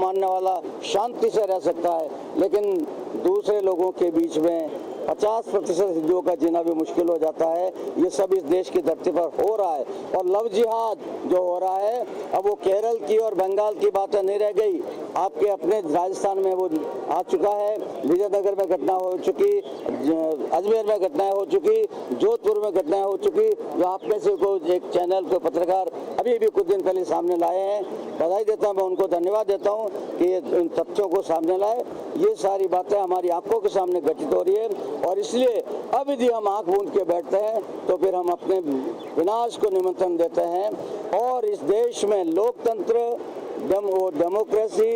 मानने वाला शांति से रह सकता है, लेकिन दूसरे लोगों के बीच में 50% हिंदुओं का जीना भी मुश्किल हो जाता है। ये सब इस देश की धरती पर हो रहा है। और लव जिहाद जो हो रहा है, अब वो केरल की और बंगाल की बातें नहीं रह गई, आपके अपने राजस्थान में वो आ चुका है। विजयनगर में घटना हो चुकी, अजमेर में घटनाएं हो चुकी, जोधपुर में घटनाएं हो चुकी, जो आप में से को एक चैनल के पत्रकार अभी भी कुछ दिन पहले सामने लाए हैं। बधाई देता हूं, मैं उनको धन्यवाद देता हूं कि इन तथ्यों को सामने लाए। ये सारी बातें हमारी आंखों के सामने घटित हो रही है, और इसलिए अब यदि हम आंख मूंद के बैठते हैं तो फिर हम अपने विनाश को निमंत्रण देते हैं। और इस देश में लोकतंत्र, डेमोक्रेसी,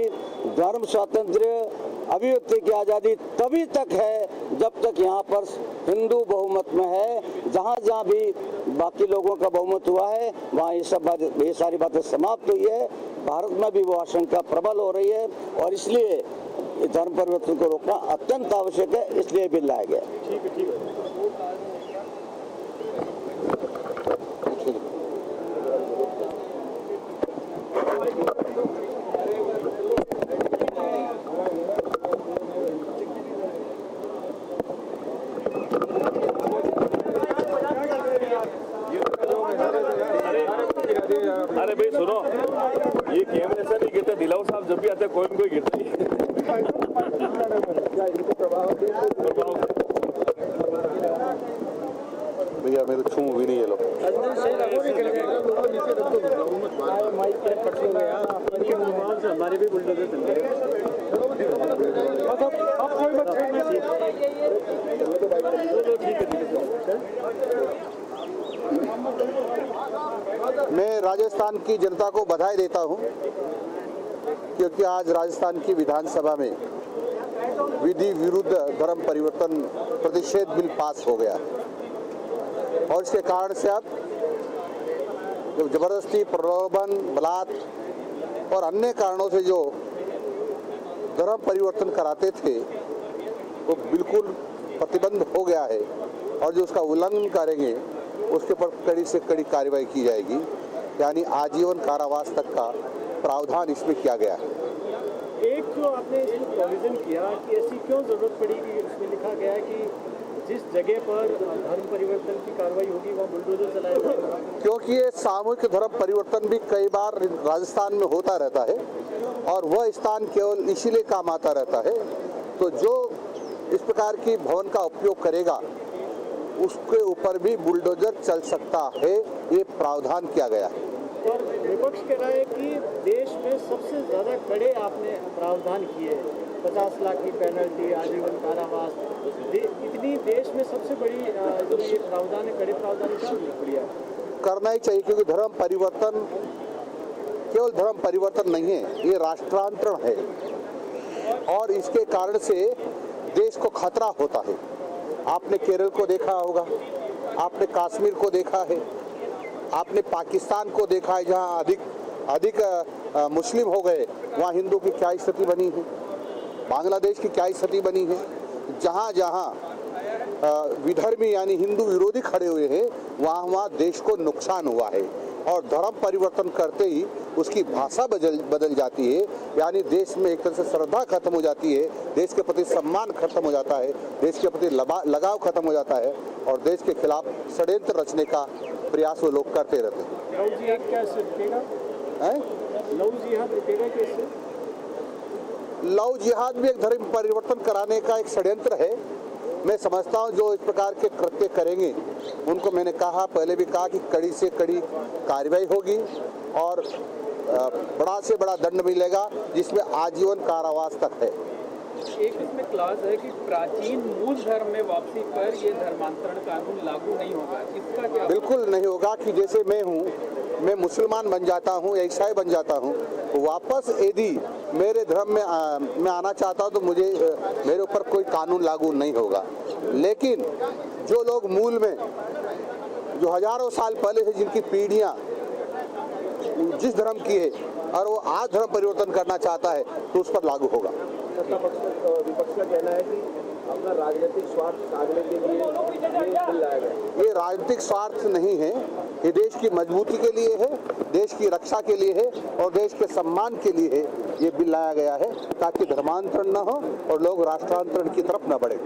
धर्म स्वातंत्र्य, अभिव्यक्ति की आज़ादी तभी तक है जब तक यहाँ पर हिंदू बहुमत में है। जहाँ जहाँ भी बाकी लोगों का बहुमत हुआ है, वहाँ ये सारी बातें समाप्त हुई है। भारत में भी वो आशंका प्रबल हो रही है, और इसलिए धर्म परिवर्तन को रोकना अत्यंत आवश्यक है, इसलिए बिल लाया गया। ठीक है। अरे भाई सुनो, ये कैमरे से नहीं गिरते, दिलाओ साहब जब भी आते कोई न कोई गिरता ही। भैया मेरे छू भी नहीं है लोग। हमारे भी बुलडोजर चल रहे हैं। मैं राजस्थान की जनता को बधाई देता हूं, क्योंकि आज राजस्थान की विधानसभा में विधि विरुद्ध धर्म परिवर्तन प्रतिषेध बिल पास हो गया, और इसके कारण से अब जो जबरदस्ती, प्रलोभन, बलात् और अन्य कारणों से जो धर्म परिवर्तन कराते थे वो बिल्कुल प्रतिबंध हो गया है, और जो उसका उल्लंघन करेंगे उसके ऊपर कड़ी से कड़ी कार्रवाई की जाएगी, यानी आजीवन कारावास तक का प्रावधान इसमें किया गया है। एक जो आपने इसमें प्रोविजन किया कि ऐसी क्यों जरूरत पड़ी कि उसमें लिखा गया है कि जिस जगह पर धर्म परिवर्तन की कार्रवाई होगी वहाँ बुलडोजर चलाया जाएगा? क्योंकि ये सामूहिक धर्म परिवर्तन भी कई बार राजस्थान में होता रहता है, और वह स्थान केवल इसीलिए काम आता रहता है। तो जो इस प्रकार की भवन का उपयोग करेगा उसके ऊपर भी बुलडोजर चल सकता है, ये प्रावधान किया गया है। और विपक्ष कह रहा है कि देश में सबसे ज़्यादा कड़े आपने प्रावधान किए, 50 लाख की पेनल्टी, आजीवन कारावास, इतनी देश में सबसे बड़ी जो ये प्रावधान है, कड़े प्रावधान बढ़िया करना ही चाहिए, क्योंकि धर्म परिवर्तन केवल धर्म परिवर्तन नहीं है, ये राष्ट्रांतरण है, और इसके कारण से देश को खतरा होता है। आपने केरल को देखा होगा, आपने कश्मीर को देखा है, आपने पाकिस्तान को देखा है, जहाँ अधिक मुस्लिम हो गए, वहाँ हिंदू की क्या स्थिति बनी है, बांग्लादेश की क्या स्थिति बनी है। जहाँ जहाँ विधर्मी यानी हिंदू विरोधी खड़े हुए हैं, वहाँ देश को नुकसान हुआ है, और धर्म परिवर्तन करते ही उसकी भाषा बदल जाती है, यानी देश में एक तरह से श्रद्धा खत्म हो जाती है, देश के प्रति सम्मान खत्म हो जाता है, देश के प्रति लगाव खत्म हो जाता है, और देश के खिलाफ षड्यंत्र रचने का प्रयास वो लोग करते रहते हैं। लव जिहाद भी एक धर्म परिवर्तन कराने का एक षड्यंत्र है। मैं समझता हूं जो इस प्रकार के कृत्य करेंगे उनको, मैंने कहा पहले भी कहा कि कड़ी से कड़ी कार्रवाई होगी, और बड़ा से बड़ा दंड मिलेगा, जिसमें आजीवन कारावास तक है। एक इसमें क्लास है कि प्राचीन मूल धर्म में वापसी पर ये धर्मांतरण कानून लागू नहीं होगा, इसका क्या? बिल्कुल नहीं होगा कि जैसे मैं मुसलमान बन जाता हूँ, ईसाई बन जाता हूँ, वापस यदि मेरे धर्म में मैं आना चाहता हूँ तो मुझे मेरे ऊपर कोई कानून लागू नहीं होगा। लेकिन जो लोग मूल में जो हजारों साल पहले से जिनकी पीढ़ियाँ जिस धर्म की है और वो आज धर्म परिवर्तन करना चाहता है तो उस पर लागू होगा। विपक्ष का कहना है कि अपना राजनीतिक स्वार्थ साधने के लिए ये बिल लाया गया। ये राजनीतिक स्वार्थ नहीं है, ये देश की मजबूती के लिए है, देश की रक्षा के लिए है और देश के सम्मान के लिए है। ये बिल लाया गया है ताकि धर्मांतरण न हो और लोग राष्ट्रांतरण की तरफ न बढ़े।